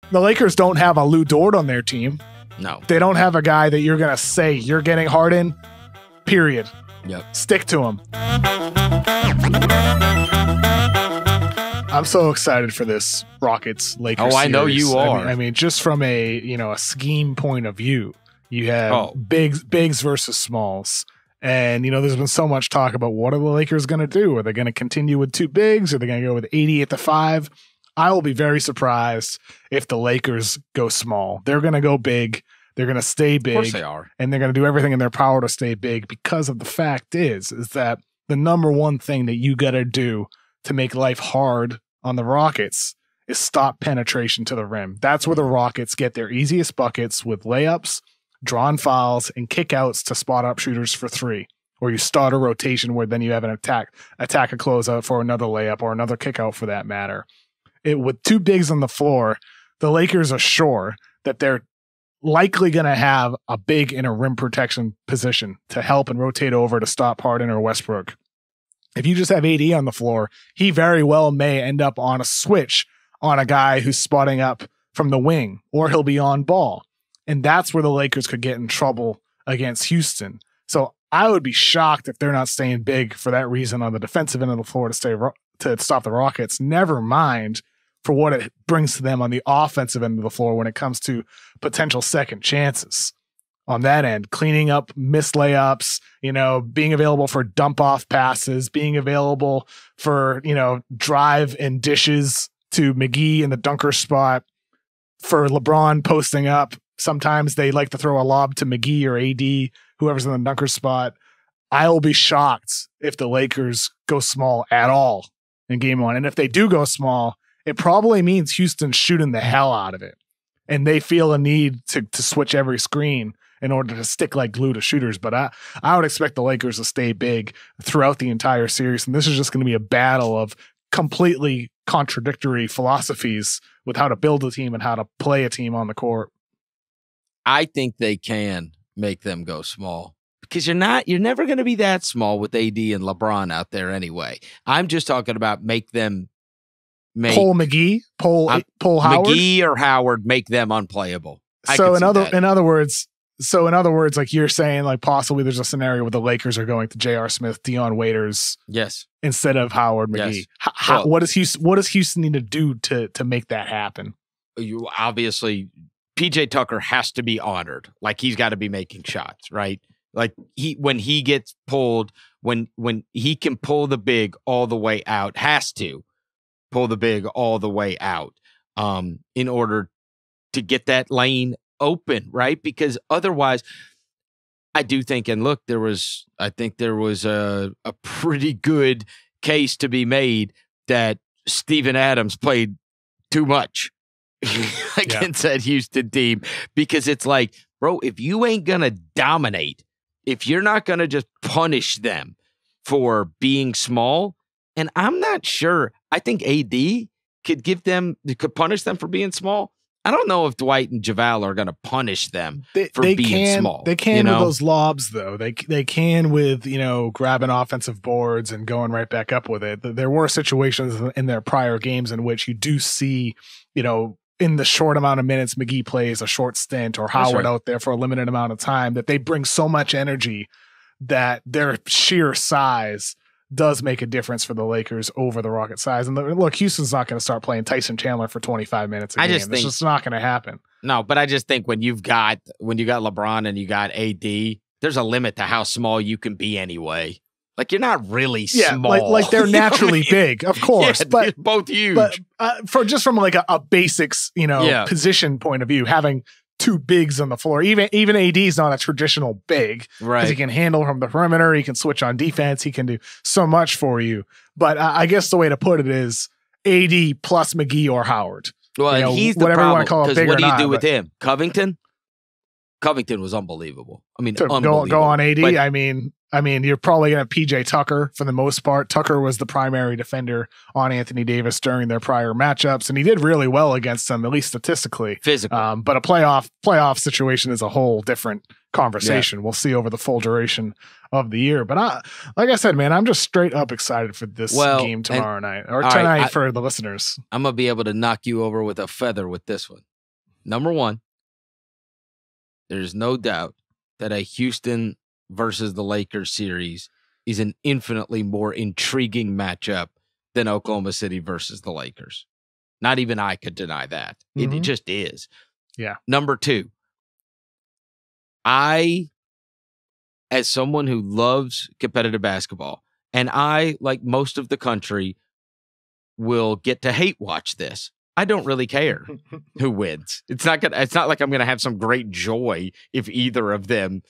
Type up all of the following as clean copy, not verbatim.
The Lakers don't have a Lou Dort on their team. No. They don't have a guy that you're going to say you're getting Harden, period. Yep. Stick to him. I'm so excited for this Rockets-Lakers series. Oh, I know you are. I mean, just from a scheme point of view, you have bigs versus smalls. And, there's been so much talk about what are the Lakers going to do? Are they going to continue with two bigs? Are they going to go with 80 at the 5? I will be very surprised if the Lakers go small. They're going to go big. They're going to stay big. Of course they are. And they're going to do everything in their power to stay big, because of the fact is that the number one thing that you got to do to make life hard on the Rockets is stop penetration to the rim. That's where the Rockets get their easiest buckets, with layups, drawn fouls, and kickouts to spot up shooters for 3. Or you start a rotation where then you have an attack a closeout for another layup or another kickout for that matter. With two bigs on the floor, the Lakers are sure that they're likely going to have a big in a rim protection position to help and rotate over to stop Harden or Westbrook. If you just have AD on the floor, he very well may end up on a switch on a guy who's spotting up from the wing, or he'll be on ball. And that's where the Lakers could get in trouble against Houston. So I would be shocked if they're not staying big for that reason on the defensive end of the floor to stop the Rockets. Never mind for what it brings to them on the offensive end of the floor when it comes to potential second chances on that end, cleaning up missed layups, being available for dump off passes, being available for, drive and dishes to McGee in the dunker spot, for LeBron posting up. Sometimes they like to throw a lob to McGee or AD, whoever's in the dunker spot. I will be shocked if the Lakers go small at all in game 1. And if they do go small, it probably means Houston's shooting the hell out of it. And they feel a need to switch every screen in order to stick like glue to shooters. But I would expect the Lakers to stay big throughout the entire series. And this is just going to be a battle of completely contradictory philosophies with how to build a team and how to play a team on the court. I think they can make them go small, because you're never going to be that small with AD and LeBron out there anyway. I'm just talking about pull McGee, pull Howard, McGee or Howard, make them unplayable. So in other words, like you're saying, like possibly there's a scenario where the Lakers are going to J.R. Smith, Dion Waiters, yes, instead of Howard McGee. Yes. What does Houston need to do to make that happen? You obviously, PJ Tucker has to be honored. Like, he's got to be making shots, right? Like, when he gets pulled, when he can pull the big all the way out, has to pull the big all the way out in order to get that lane open, right? Because otherwise, I do think, and look, I think there was a pretty good case to be made that Steven Adams played too much against that Houston team, because it's like, bro, if you ain't gonna dominate, if you're not gonna just punish them for being small, and I'm not sure, I think AD could punish them for being small. I don't know if Dwight and JaVale are going to punish them for being small. They can with those lobs, though. They can with, grabbing offensive boards and going right back up with it. There were situations in their prior games in which you do see, in the short amount of minutes McGee plays a short stint, or Howard out there for a limited amount of time, that they bring so much energy that their sheer size does make a difference for the Lakers over the Rocket size. And look, Houston's not going to start playing Tyson Chandler for 25 minutes a game. It's just not going to happen. No, but I just think when you got LeBron and you got AD, there's a limit to how small you can be anyway. Like, you're not really small. Like they're naturally big, of course, but both huge. But from like a basics, position point of view, having two bigs on the floor. Even AD's not a traditional big, right? Because he can handle from the perimeter. He can switch on defense. He can do so much for you. But I guess the way to put it is AD plus McGee or Howard. Well, he's the problem, because what do you do with him? Covington was unbelievable. I mean, unbelievable. Go on AD. But, I mean, you're probably going to have PJ Tucker for the most part. Tucker was the primary defender on Anthony Davis during their prior matchups, and he did really well against them, at least statistically. Physically. But a playoff situation is a whole different conversation. Yeah. We'll see over the full duration of the year. But like I said, man, I'm just straight up excited for this game tomorrow night, or tonight for the listeners. I'm going to be able to knock you over with a feather with this one. Number one, there's no doubt that a Houston versus the Lakers series is an infinitely more intriguing matchup than Oklahoma City versus the Lakers. Not even I could deny that. It just is. Yeah. Number two, I, as someone who loves competitive basketball, and I, like most of the country, will get to hate watch this. I don't really care who wins. It's not like I'm gonna have some great joy if either of them,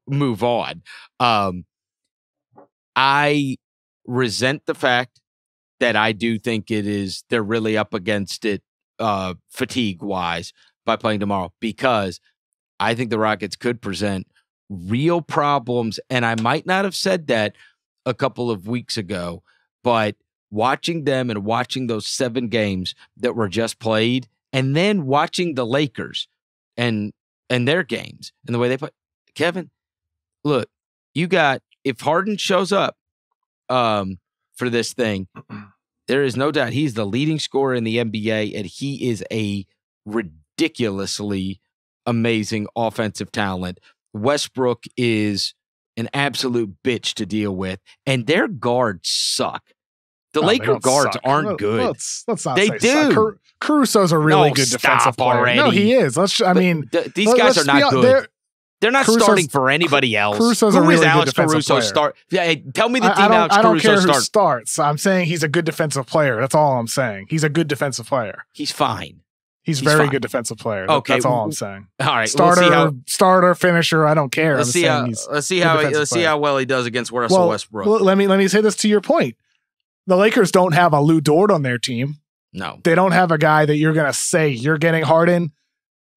move on. I resent the fact that I do think they're really up against it fatigue wise by playing tomorrow, because I think the Rockets could present real problems. And I might not have said that a couple of weeks ago, but watching them and watching those 7 games that were just played, and then watching the Lakers and their games and the way they play. Kevin, look, if Harden shows up for this thing, there is no doubt he's the leading scorer in the NBA, and he is a ridiculously amazing offensive talent. Westbrook is an absolute bitch to deal with, and their guards suck. The Laker guards aren't good. Let's not they say do. Suck. Caruso's a really good defensive player. Already. No, he is. These guys are not good. They're not starting for anybody else. Caruso's Who a really is Alex good defensive Caruso player. Tell me the team Alex I don't Caruso care who starts. I'm saying he's a good defensive player. That's all I'm saying. He's a good defensive player. He's fine. He's very good defensive player. Okay, that's all I'm saying. All right, starter, finisher. I don't care. Let's see how well he does against Russell Westbrook. Well, let me say this to your point. The Lakers don't have a Lou Dort on their team. No, they don't have a guy that you're gonna say you're getting Harden.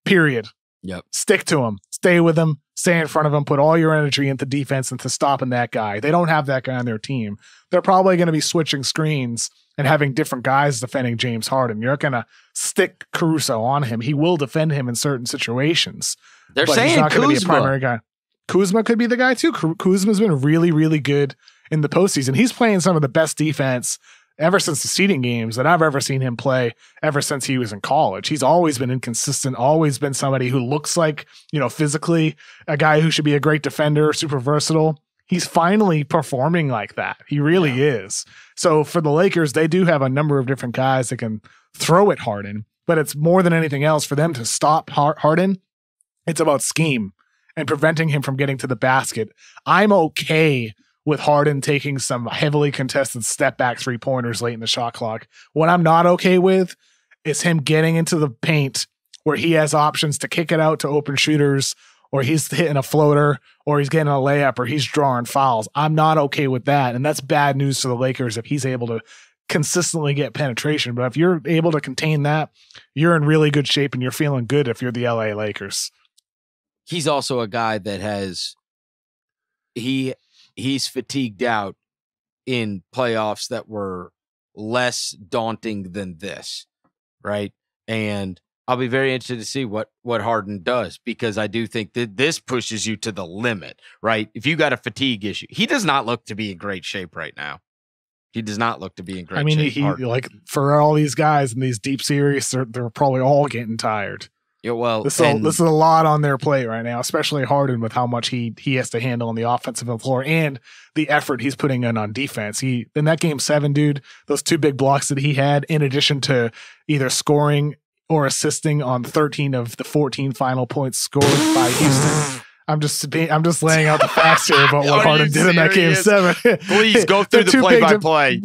Period. Yep. Stick to him. Stay with him. Stay in front of him. Put all your energy into defense and to stopping that guy. They don't have that guy on their team. They're probably going to be switching screens and having different guys defending James Harden. You're not going to stick Caruso on him. He will defend him in certain situations. They're but saying he's not going to be a Kuzma. primary guy. Kuzma could be the guy too. Kuzma's been really, really good in the postseason. He's playing some of the best defense ever since the seeding games that I've ever seen him play ever since he was in college. He's always been inconsistent, always been somebody who looks like, physically a guy who should be a great defender, super versatile. He's finally performing like that. He really is. So for the Lakers, they do have a number of different guys that can throw at Harden, but it's more than anything else for them to stop Harden. It's about scheme and preventing him from getting to the basket. I'm okay with Harden taking some heavily contested step back 3-pointers late in the shot clock. What I'm not okay with is him getting into the paint where he has options to kick it out to open shooters, or he's hitting a floater, or he's getting a layup, or he's drawing fouls. I'm not okay with that. And that's bad news for the Lakers if he's able to consistently get penetration. But if you're able to contain that, you're in really good shape and you're feeling good if you're the LA Lakers. He's also a guy that he's fatigued out in playoffs that were less daunting than this, right? And I'll be very interested to see what Harden does, because I do think that this pushes you to the limit, right? If you got a fatigue issue, he does not look to be in great shape right now. He does not look to be in great shape. He like for all these guys in these deep series, they're probably all getting tired. Yeah, well, this is a lot on their plate right now, especially Harden with how much he has to handle on the offensive floor and the effort he's putting in on defense. In that game 7, dude, those 2 big blocks that he had, in addition to either scoring or assisting on 13 of the 14 final points scored by Houston. I'm just laying out the facts here about what Harden did in that game 7. Please go through the play-by-play.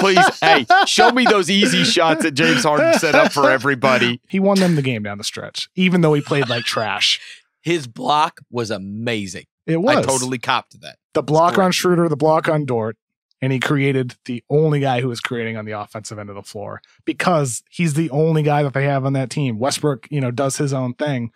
Please, show me those easy shots that James Harden set up for everybody. He won them the game down the stretch, even though he played like trash. His block was amazing. It was. I totally copped that. The block on Schroeder, the block on Dort, and he created the only guy who was creating on the offensive end of the floor, because he's the only guy that they have on that team. Westbrook, does his own thing.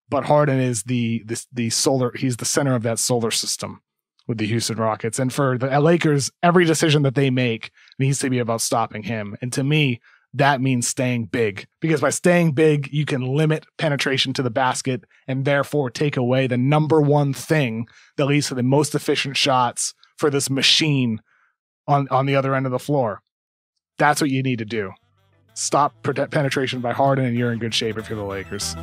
But Harden is the solar. He's the center of that solar system with the Houston Rockets. And for the Lakers, every decision that they make needs to be about stopping him. And to me, that means staying big, because by staying big, you can limit penetration to the basket and therefore take away the number one thing that leads to the most efficient shots for this machine on the other end of the floor. That's what you need to do. stop penetration by Harden, and you're in good shape if you're the Lakers.